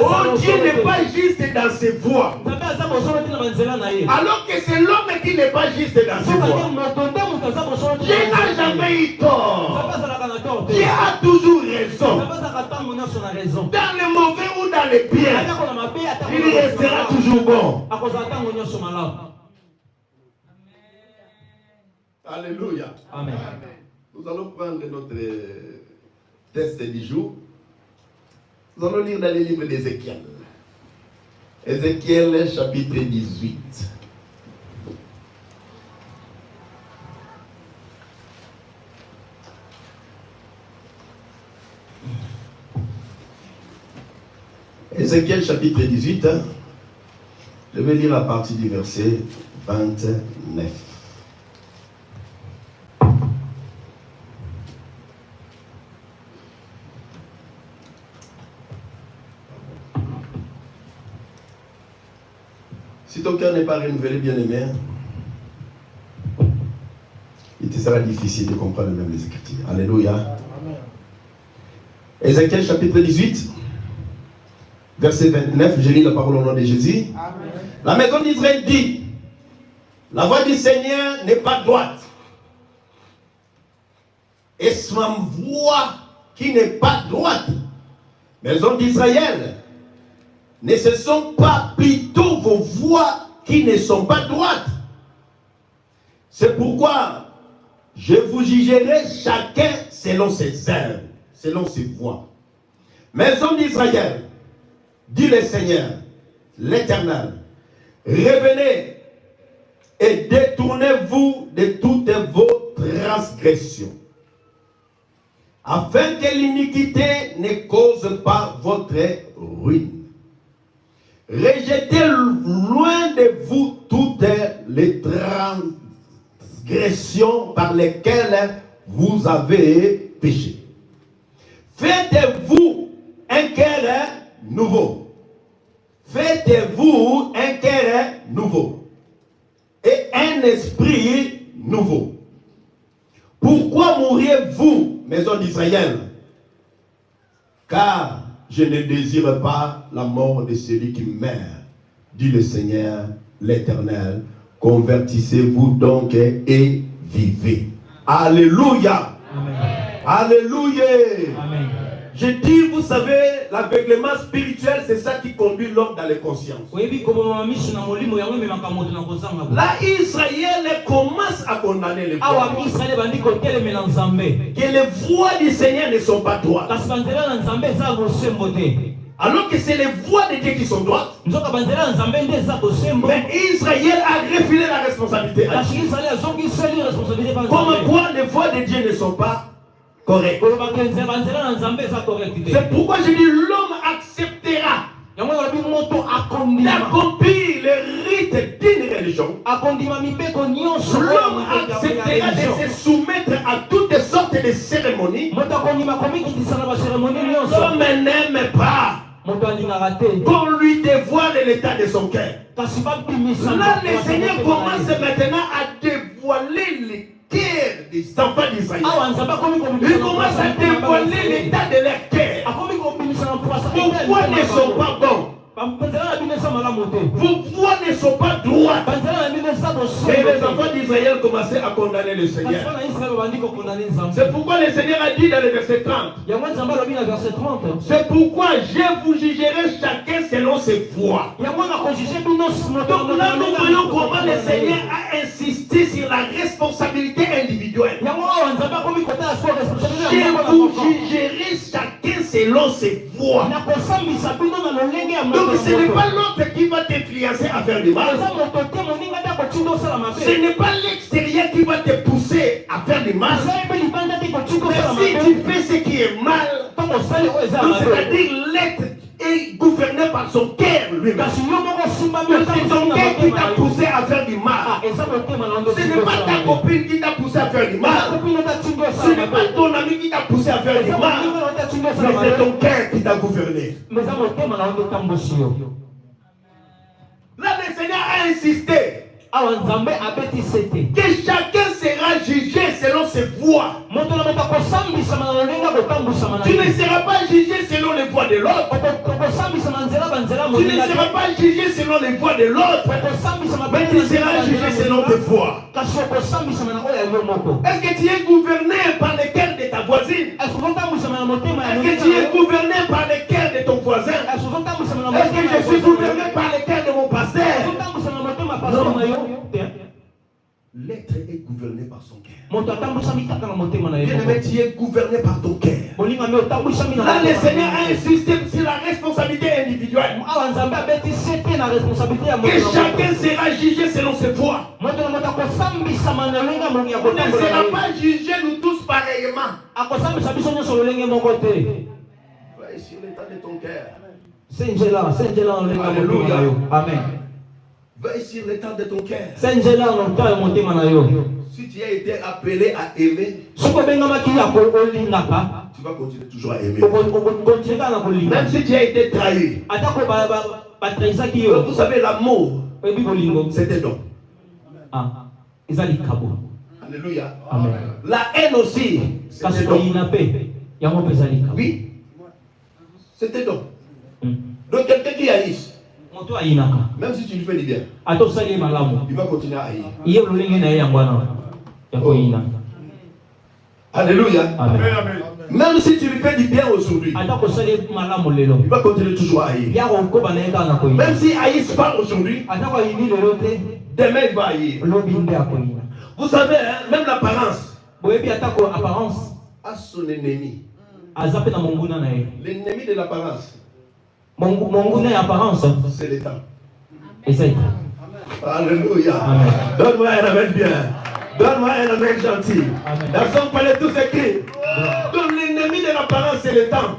Oh, Dieu n'est pas juste dans ses voies. Alors que c'est l'homme qui n'est pas juste dans ses voies. Dieu n'a jamais eu tort. Dieu a toujours raison. Dans le mauvais ou dans le bien, il restera toujours bon. Alléluia. Amen. Nous allons prendre notre test du jour. Nous allons lire dans le livre d'Ézéchiel. Ézéchiel chapitre 18. Ézéchiel chapitre 18. Je vais lire à partir du verset 29. Si ton cœur n'est pas renouvelé, bien-aimé, il te sera difficile de comprendre même les Écritures. Alléluia. Amen. Ézéchiel chapitre 18, verset 29, je lis la parole au nom de Jésus. Amen. La maison d'Israël dit, la voix du Seigneur n'est pas droite. Et ma voix qui n'est pas droite, maison d'Israël, ne ce sont pas plutôt vos voix qui ne sont pas droites. C'est pourquoi je vous jugerai chacun selon ses œuvres, selon ses voies. Maison d'Israël, dit le Seigneur, l'Éternel, revenez et détournez-vous de toutes vos transgressions, afin que l'iniquité ne cause pas votre ruine. Rejetez loin de vous toutes les transgressions par lesquelles vous avez péché. Faites-vous un cœur nouveau. Faites-vous un cœur nouveau. Et un esprit nouveau. Pourquoi mourriez-vous, maison d'Israël? Car je ne désire pas la mort de celui qui meurt, dit le Seigneur, l'Éternel. Convertissez-vous donc et vivez. Alléluia. Amen. Alléluia. Amen. Je dis, vous savez, l'aveuglement spirituel, c'est ça qui conduit l'homme dans les consciences. Là, Israël commence à condamner les voix. Que les voix du Seigneur ne sont pas droites. Alors que c'est les voix de Dieu qui sont droites. Mais Israël a refusé la responsabilité. Comme quoi les voix de Dieu ne sont pas correct. C'est pourquoi je dis l'homme acceptera d'accomplir le rite d'une religion. L'homme acceptera de se soumettre à toutes sortes de cérémonies. L'homme n'aime pas qu'on lui dévoile l'état de son cœur. Là, le Seigneur commence maintenant à dévoiler les cœurs des enfants d'Israël. Il commence à dévoiler l'état de leur cœur. Pourquoi ne sont pas bons? Vos voix ne sont pas droites. Et les enfants d'Israël commençaient à condamner le Seigneur. C'est pourquoi le Seigneur a dit dans le verset 30. C'est pourquoi je vous jugerai chacun selon ses voies. Donc là, nous voyons comment le Seigneur a insisté sur la responsabilité individuelle. Je vous jugerai chacun selon ses voies. Donc ce n'est pas l'autre qui va t'influencer à faire du mal. Ce n'est pas l'extérieur qui va te pousser à faire du mal. Mais si tu fais ce qui est mal, c'est-à-dire l'être est gouverné par son cœur lui-même. C'est ton cœur qui t'a poussé à faire du mal. Ce n'est pas ta copine qui t'a poussé à faire du mal. Ce n'est pas ton ami qui t'a poussé à faire du mal. Mais c'est ton cœur qui t'a gouverné. Là, le Seigneur a insisté que chacun sera jugé selon ses voies. Tu ne seras pas jugé selon les voies de l'autre. Tu ne seras pas jugé selon les voies de l'autre, mais tu seras jugé selon tes voies. Est-ce que tu es gouverné par les cœurs de ta voisine? Est-ce que tu es gouverné par les cœurs de ton voisin? Est-ce que je suis gouverné par les cœurs de mon pasteur? L'être est gouverné par son cœur. Bien-aimé, tu es gouverné par ton cœur. Là, le Seigneur a insisté sur la responsabilité individuelle. Que chacun sera jugé selon ses voies. On ne sera pas jugé nous tous pareillement. Ouais, sur l'état de ton cœur. Alléluia. Amen. Veille sur l'état de ton cœur. Si tu as été appelé à aimer, tu vas continuer toujours à aimer. Même si tu as été trahi. Vous savez, l'amour, c'est un don. Alléluia. Amen. La haine aussi, c'est un don. Oui, c'est un don. Donc quelqu'un qui haït, même si tu lui fais du bien, il va continuer à haïr. Alléluia. Amen. Même si tu lui fais du bien aujourd'hui, il va continuer toujours à haïr. Même s'il haïsse pas aujourd'hui, demain il va haïr. Vous savez, hein, même l'apparence a son ennemi. L'ennemi de l'apparence, c'est le temps. Alléluia. Donne-moi un amen bien. Donne-moi un amen gentil. Dans son palais tout écrit. Donc l'ennemi de l'apparence, c'est le temps.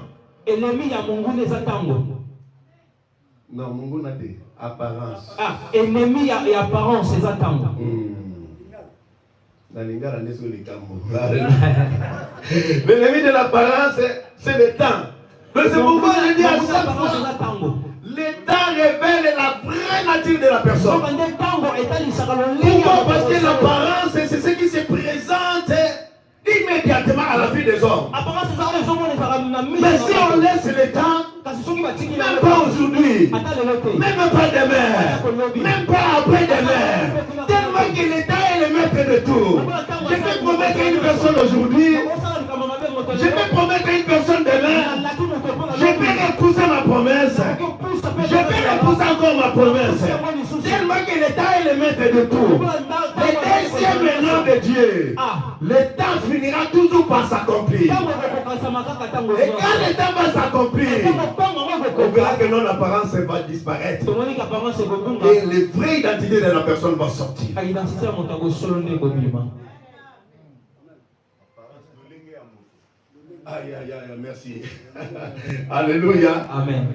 Non, Mungu n'a dit apparence. Ennemi et apparence, c'est ça. L'ennemi de l'apparence, c'est le temps. Mais c'est pourquoi je dis à chaque fois, le temps révèle la vraie nature de la personne. Pourquoi? Parce que l'apparence, c'est ce qui se présente immédiatement à la vie des hommes. Mais si on laisse le temps, même pas aujourd'hui, même pas demain, même pas après-demain, tellement que le temps est le maître de tout. Je peux promettre à une personne aujourd'hui, je peux promettre à une personne demain, je peux repousser ma promesse, je peux repousser encore ma promesse, tellement que le temps est le maître de tout. Le deuxième nom de Dieu, le temps finira toujours par s'accomplir. Et quand le temps va s'accomplir, on verra que non, l'apparence va disparaître. Et la vraie identité de la personne va sortir. Aïe, aïe, aïe, merci. Alléluia. Amen.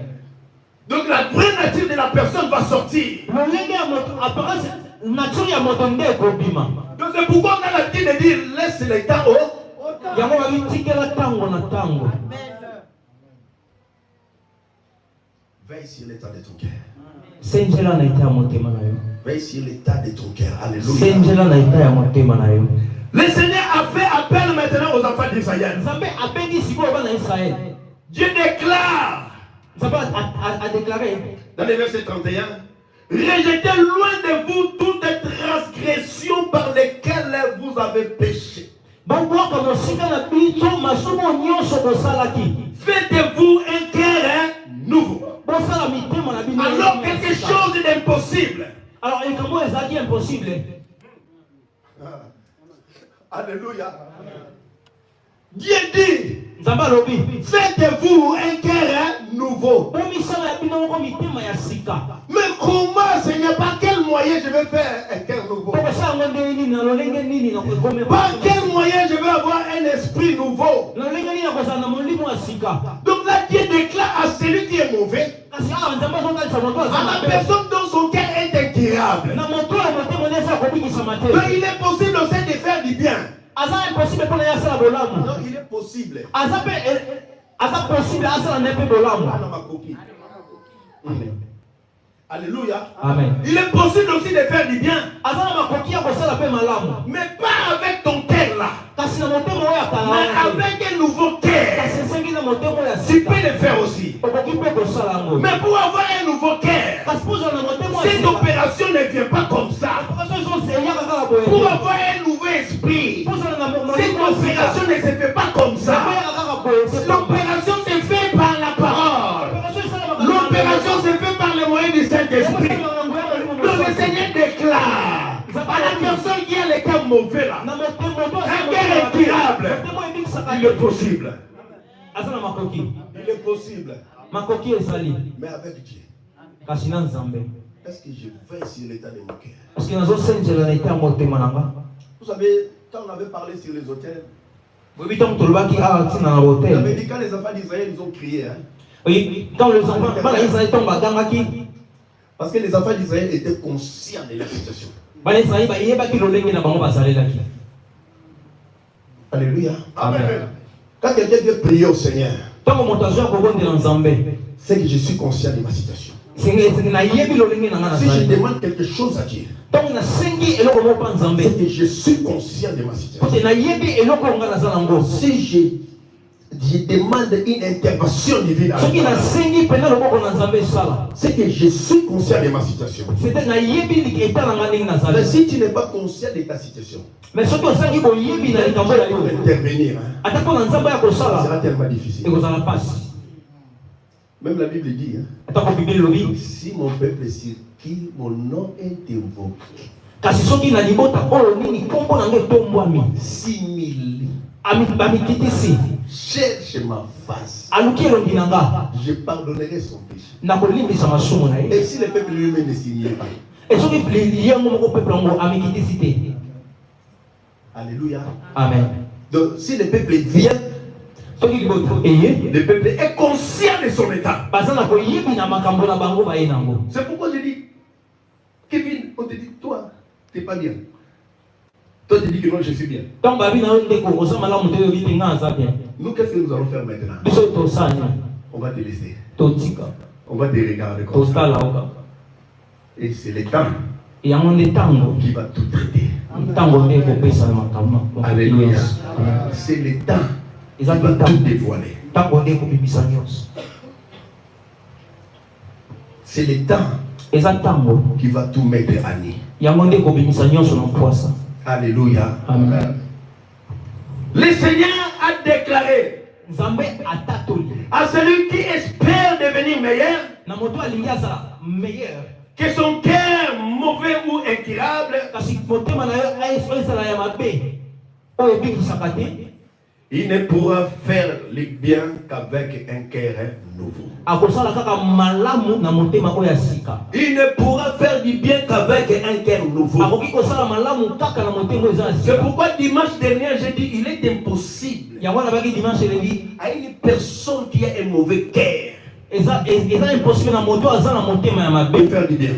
Donc la vraie nature de la personne va sortir. Donc c'est pourquoi on a l'habitude de dire laisse le temps au temps. Veille sur l'état de ton cœur. Veille sur l'état de ton cœur. Alléluia. Le Seigneur a fait appel maintenant aux enfants d'Israël. Dieu déclare dans le verset 31, rejetez loin de vous toute transgression par lesquelles vous avez péché. Faites-vous un cœur nouveau. Alors quelque chose d'impossible. Alors, et comment est-ce qui est impossible? Alléluia. Dieu dit, faites-vous un cœur nouveau. Mais comment, Seigneur, par quel moyen je vais faire un cœur nouveau? Par quel moyen je vais avoir un esprit nouveau? Donc là, Dieu déclare à celui qui est mauvais, à la personne dont son cœur est incurable, donc il est possible aussi de faire du bien. Non, il est possible. Alléluia. Amen. Il est possible aussi de faire du bien. Mais pas avec ton cœur là. Mais avec un nouveau cœur. Tu peux le faire aussi. Mais pour avoir un nouveau pour avoir un nouveau esprit, cette opération ne se fait pas comme ça. L'opération se fait par la parole. L'opération se fait par le moyen du Saint-Esprit. Donc le Seigneur déclare à la personne qui a le cœur mauvais là, un cœur incurable, il est possible. Il est possible. Mais avec Dieu. Est-ce que je vais sur l'état de mon cœur? Vous savez, quand on avait parlé sur les hôtels, on avait dit quand les enfants d'Israël ils ont crié. Hein? Oui, quand les enfants d'Israël tombent à Gangaki. Parce que les enfants d'Israël étaient conscients de la situation. Alléluia. Amen. Quand quelqu'un veut prier au Seigneur, c'est que je suis conscient de ma situation. Si je demande quelque chose à Dieu, c'est que je suis conscient de ma situation. Si je demande une intervention divine, c'est que je suis conscient de ma situation. Mais si tu n'es pas conscient de ta situation, pour intervenir, ça sera tellement difficile. Même la Bible dit, si mon peuple sur qui mon nom est invoqué, 6 000 cherche ma face, je pardonnerai son péché. Et si le peuple lui-même ne signait pas, alléluia. Amen. Donc si le peuple vient, le peuple est conscient de son état. C'est pourquoi je dis, Kevin, on te dit, toi, tu n'es pas bien. Toi, tu dis que non, je suis bien. Nous, qu'est-ce que nous allons faire maintenant? On va te laisser. On va te regarder comme ça. Et c'est le temps qui va tout traiter. Alléluia. C'est le temps qui va tout dévoiler. C'est le temps qui va tout mettre à nu. Alléluia. Amen. Le Seigneur a déclaré à celui qui espère devenir meilleur, que son cœur mauvais ou incurable, il ne pourra faire le bien qu'avec un cœur nouveau. Il ne pourra faire du bien qu'avec un cœur nouveau. C'est pourquoi dimanche dernier j'ai dit il est impossible à une personne qui a un mauvais cœur de faire du bien.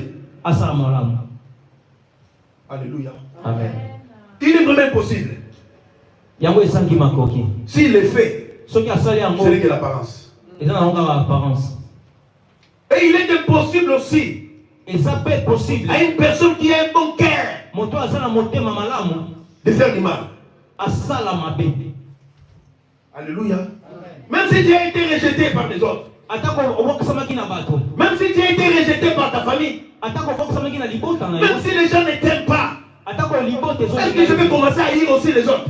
Alléluia. Amen. Il est vraiment impossible. S'il le fait, ce n'est que l'apparence. Et il est impossible aussi à une personne qui a un bon cœur de faire du mal. Alléluia. Même si tu as été rejeté par les autres, même si tu as été rejeté par ta famille, même si les gens ne t'aiment pas, est-ce que je vais commencer à haïr aussi les autres?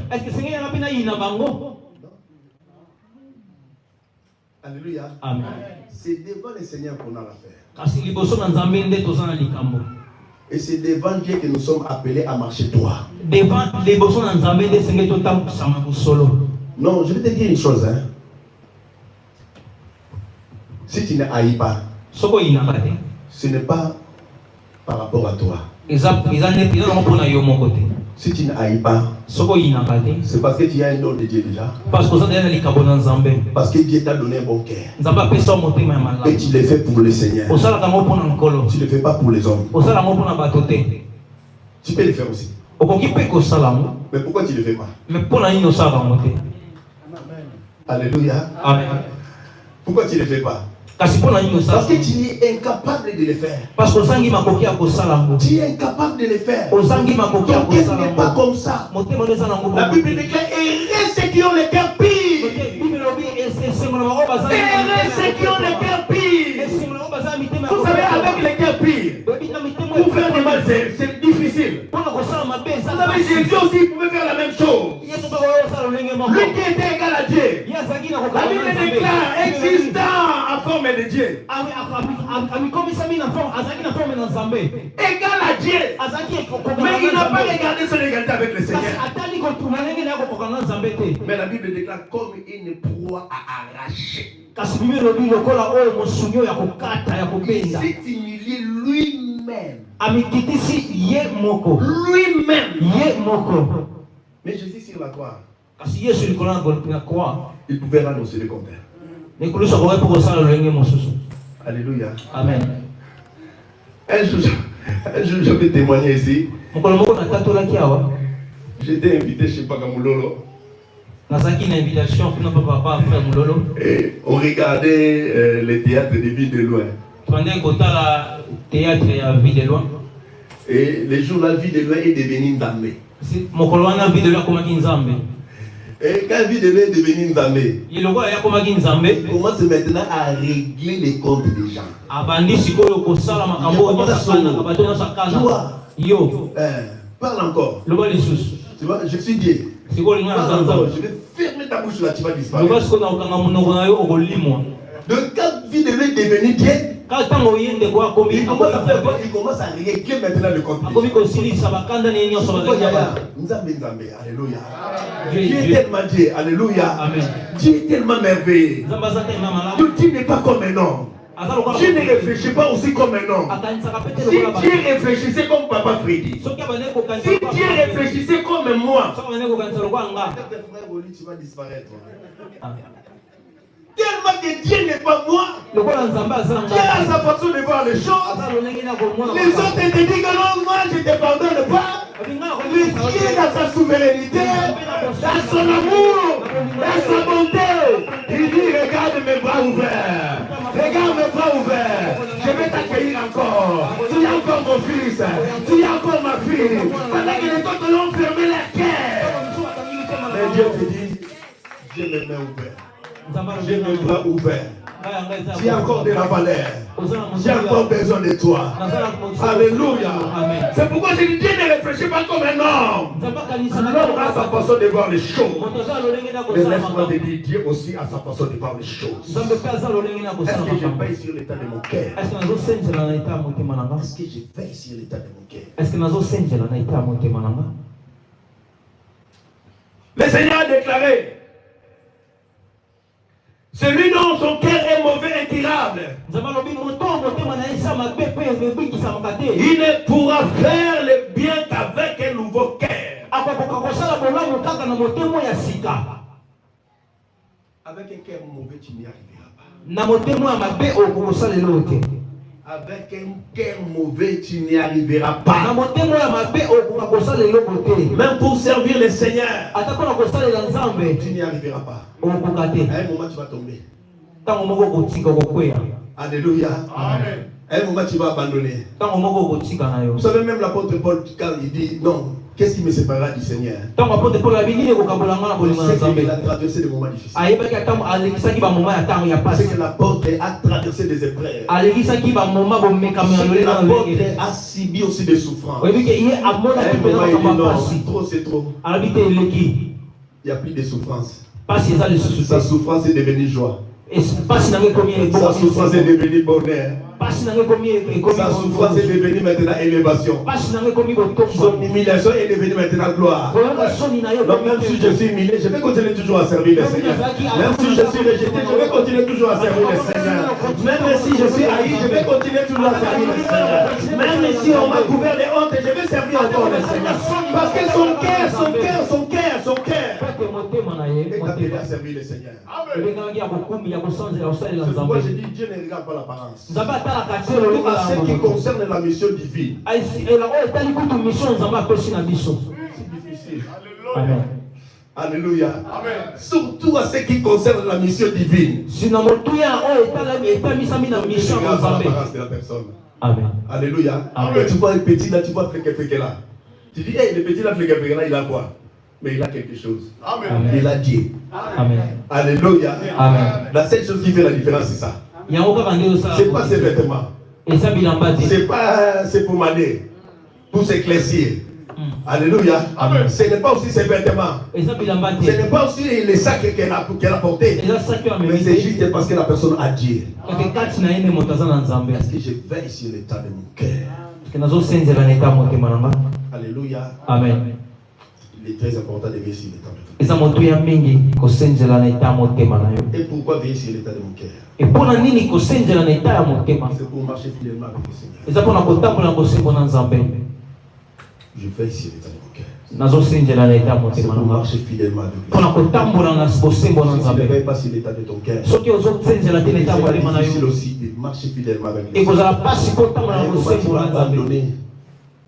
Alléluia. Amen. C'est devant le Seigneur qu'on a l'affaire. Et c'est devant Dieu que nous sommes appelés à marcher droit. Non, je vais te dire une chose. Hein. Si tu ne haïs pas, ce n'est pas par rapport à toi. Si tu ne haïs pas, c'est parce que tu as un don de Dieu déjà. Parce que Dieu t'a donné un bon cœur. Et tu le fais pour le Seigneur. Tu ne le fais pas pour les hommes. Tu peux le faire aussi. Mais pourquoi tu ne le fais pas? Alléluia. Amen. Pourquoi tu ne le fais pas? Parce que tu es incapable de le faire. Tu es incapable de le faire. Ton cœur n'est pas comme ça. La Bible déclare heureux ceux qui ont le cœur pire. Heureux ceux qui ont le cœur pire. Vous savez, avec le cœur pire, pour faire du mal, c'est difficile. Vous avez Jésus aussi pouvait faire la même chose. Lui qui était égal à Dieu. La Bible déclare existant en forme de Dieu. Égal à Dieu. Mais il n'a pas regardé son égalité avec le Seigneur. Mais la Bible déclare comme une proie à arracher. Il s'est humilié lui-même. Lui-même. Mais Jésus sur la croix, il pouvait rendre aussi le compteur. Alléluia. Amen. Un jour, je vais témoigner ici. J'étais invité chez Pagamoulolo. Et on regardait le théâtre de Vie de Loin. Et le jour la Vie de Loin est devenue Nzambe. Et quand Vie de Loin est devenue Nzambe, il commence maintenant à régler les comptes des gens. Parle encore. Tu vois, je suis Dieu. Je vais fermer ta bouche là, tu vas disparaître. Donc quand Vie de Loin est devenue Dieu, il commence à régler maintenant le compte. Alléluia. Dieu est tellement Dieu. Alléluia. Dieu est tellement merveilleux. Dieu n'est pas comme un homme. Dieu ne réfléchit pas aussi comme un homme. Si Dieu réfléchissait comme Papa Freddy, si Dieu réfléchissait comme moi, tu vas disparaître. Tellement que Dieu n'est pas moi, Dieu a sa façon de voir les choses. Les autres te disent que non, moi je ne te pardonne pas. Mais Dieu dans sa souveraineté, dans son amour, dans sa bonté, il dit regarde mes bras ouverts. Regarde mes bras ouverts. Je vais t'accueillir encore. Tu es encore mon fils. Tu es encore ma fille. Pendant que les autres l'ont fermé la terre. Mais Dieu te dit, j'ai mes mains ouvertes. J'ai mes bras ouverts. Tu as encore de la valeur. J'ai encore besoin de toi. Alléluia. C'est pourquoi je dis Dieu ne réfléchit pas comme un homme. L'homme a sa façon de voir les choses. Mais laisse-moi te dire, Dieu aussi a sa façon de voir les choses. Est-ce que je veille sur l'état de mon cœur? Est-ce que je veille sur l'état de mon cœur? Le Seigneur a déclaré, celui dont son cœur est mauvais et tirable, il ne pourra faire le bien qu'avec un nouveau cœur. Avec un cœur mauvais, tu n'y arriveras pas. Avec un cœur mauvais, tu n'y arriveras pas. Même pour servir le Seigneur, tu n'y arriveras pas. À un moment, tu vas tomber. Alléluia. Amen. À un moment, tu vas abandonner. Vous savez, même l'apôtre Paul, quand il dit non, qu'est-ce qui me séparera du Seigneur? C'est qu'il a traversé des moments difficiles. C'est que l'apôtre a traversé des épreuves. C'est que l'apôtre a subi aussi des souffrances. À un moment, il dit non, trop c'est trop. Il n'y a plus de souffrance. Sa souffrance est devenue joie. Sa souffrance est devenue bonheur. Sa souffrance est devenue maintenant élévation. Son humiliation est devenue maintenant gloire. Donc même si je suis humilié, je vais continuer toujours à servir le Seigneur. Même si je suis rejeté, je vais continuer toujours à servir le Seigneur. Même si je suis haï, je vais continuer toujours à servir le Seigneur. Même si on m'a couvert de honte, je vais servir encore le Seigneur. Parce que son cœur. Et quand il a servi le Seigneur. C'est pourquoi je dis Dieu ne regarde pas l'apparence. À ce qui concerne la mission divine. C'est difficile. Alléluia. Amen. Surtout à ce qui concerne la mission divine. Ne regarde pas l'apparence de la personne. Amen. Alléluia. Amen. Tu vois le petit là, tu vois fléqué là. Tu dis, hey, le petit là, fléqué là, il a quoi? Mais il a quelque chose. Amen. Il a Dieu. Amen. Alléluia. Amen. La seule chose qui fait la différence, c'est ça. C'est pas ses vêtements. C'est pas ses pommades pour s'éclaircir. Alléluia. Amen. Ce n'est pas aussi ses vêtements. Et ça, bilamba Ce te. n'est pas aussi les sacs qu'elle a portés. Et ça, ça qui a Mais c'est juste parce que la personne a Dieu. Parce que kati na yene motaza na nzambe. Est-ce que je veille sur l'état de mon cœur? Parce que nazo senzela na état motema nanga. Alléluia. Amen. Il est très important de veiller sur l'état de mon cœur. Eza moto ya mingi kosenzela na état motema na yo. Et pourquoi veiller sur l'état de mon cœur? Et pona nini kosenzela na état ya motema? C'est pour marcher fidèlement avec le Seigneur. Eza pona kotambola bosembo na nzambe. Je veille sur l'état de mon cœur. Nazo senzela na état C'est motema pour nanga. marcher fidèlement avec le Pona Seigneur. kotambola na bosembo na Si tu ne nzambe. veilles pas sur l'état de ton cœur, Soki ozosenzela te na état motema na c'est difficile yo. aussi de marcher fidèlement avec le Et Seigneur. kozala pasi kotambola na Et comment tu bosembo vas na nzambe. abandonner?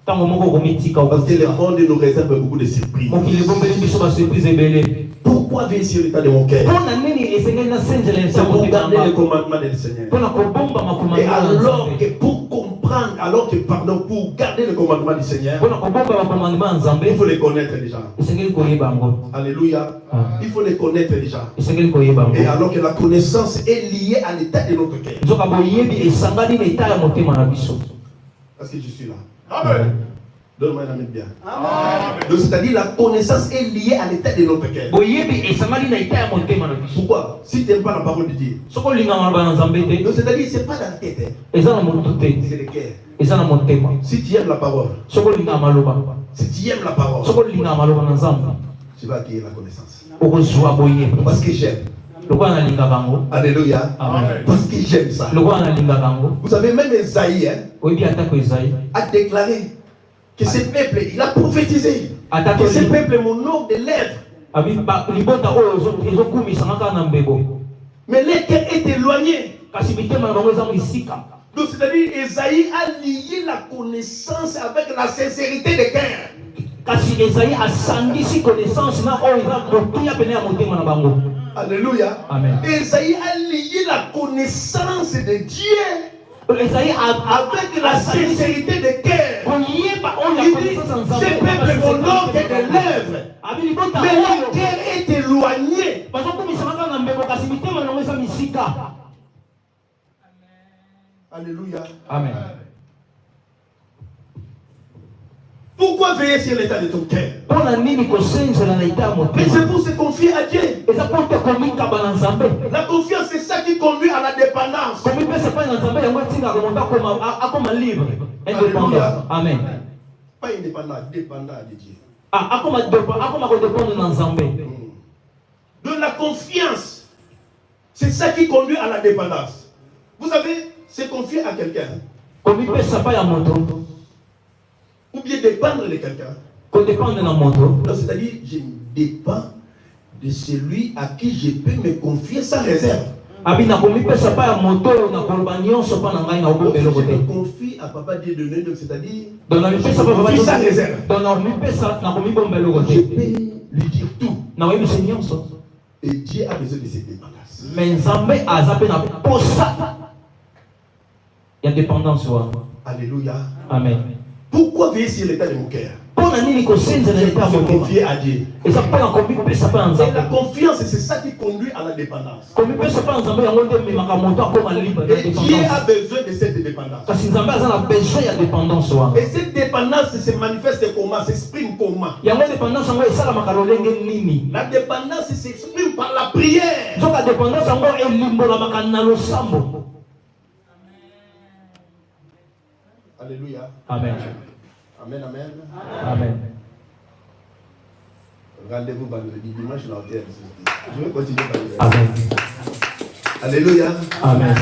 Tango moko komitika Parce que le okotika. monde nous réserve beaucoup de surprises. Mokili bombeli biso ba surprise ebele. Pourquoi veiller sur l'état de mon cœur? Pona nini esengeli na senzela ya C'est pour motema garder les nanga. commandements du Seigneur. Pona kobomba makomando Et ya alors nzambe. que pour comprendre, pour garder les commandements du Seigneur, Pona kobomba makomando ya nzambe. il faut les connaître déjà. Esengeli koyeba yango. Alléluia. Ah. Il faut les connaître déjà. Esengeli koyeba Et yango. alors que la connaissance est liée à l'état de notre cœur. Nzoka boyebi esangani na état ya motema na biso. Parce que je suis là. Amen. Donne-moi un amen bien. Amen. Donc c'est-à-dire la connaissance est liée à l'état de notre cœur. Boyebi esangani na état ya motema na biso. Pourquoi? Si tu n'aimes pas la parole de Dieu. Soko linga maloba na nzambe te. Donc c'est-à-dire c'est pas dans la tête. Hein. Eza na motu te. C'est le cœur. Eza na motema. Si tu aimes la parole. Soko linga maloba. Si tu aimes la parole. Soko linga maloba na nzambe. Tu vas acquérir la connaissance. Okozwa boyebi. Parce que j'aime. Lokola na linga bango. Alléluia. Amen. Parce que j'aime ça. Lokola na linga bango. Vous savez, même Esaïe hein, Oyebi atako Esaïe. a déclaré que ce peuple, il a prophétisé Atako que ce peuple, mon nom de lèvres, abi ba libota oyo ezokumisa ngaka na mbebo. mais leur cœur est éloigné. Kasi bitema na bango eza misika. Donc c'est-à-dire Esaïe a lié la connaissance avec la sincérité de cœur. Kasi Esaïe asangisi connaissance na oyo eza motuya pene ya motema na bango. Alléluia. Amen. Esaïe a lié la connaissance de Dieu Esaïe avec la sincérité de cœur. koyeba oyo Il ya dit, connaissance nzambe. ce peuple mon nom est de lèvres, Abi libota mais leur oyo. cœur est éloigné. Bazokumisa ngaka na mbebo kasi mitema na bango eza misika. Alléluia. Amen. Pourquoi veiller sur l'état de ton cœur? Pona nini kosenzela na état ya Mais c'est motema? pour se confier à Dieu. Eza po te komikaba na nzambe. La confiance, c'est ça qui conduit à la dépendance. Komipesa pa na nzambe yango etingaka moto akoma libre. Indépendant. Amen. Pas indépendant, dépendant de Dieu. Akoma kodépendre na nzambe. Donc la confiance, c'est ça qui conduit à la dépendance. Vous savez, se confier à quelqu'un, Komipesa pa ya moto. ou bien dépendre de quelqu'un. Kodépendre na moto. Donc c'est-à-dire, je dépends de celui à qui je peux me confier sans réserve. Abi na komipesa pa ya moto na koloba nyonso pa na ngai na Donc si obomelo je me kote. confie à Papa Dieu donné, donc c'est-à-dire, Donc na mipesa pa papa confie sans réserve. Donc na mipesa na komibombelo Je kote. peux lui dire tout. Na oyebisa nyonso. Et Dieu a besoin de cette dépendance. Mais nzambe aza pe na posa ya dépendance wa. Alléluia. Amen. Pourquoi veiller sur l'état de mon cœur? Pona nini kosenzela na C'est état pour se motema? confier à Dieu. Eza pa na komipesa pa na Et la nzambe. confiance, c'est ça qui conduit à la dépendance. Komipesa pa na nzambe yango nde memaka moto akoma libre na Et Dieu dépendance. a besoin de cette dépendance. Kasi nzambe aza na besoin ya dépendance wana. Et cette dépendance se manifeste comment? S'exprime comment? Yango dépendance yango esalamaka lolenge nini? La dépendance s'exprime par la prière. Soka dépendance yango elimbolamaka na losambo. Alléluia. Amen. Amen, amen. Amen. Rendez-vous vendredi, dimanche, l'hôtel. Je vais continuer par le Amen. Alléluia. Amen.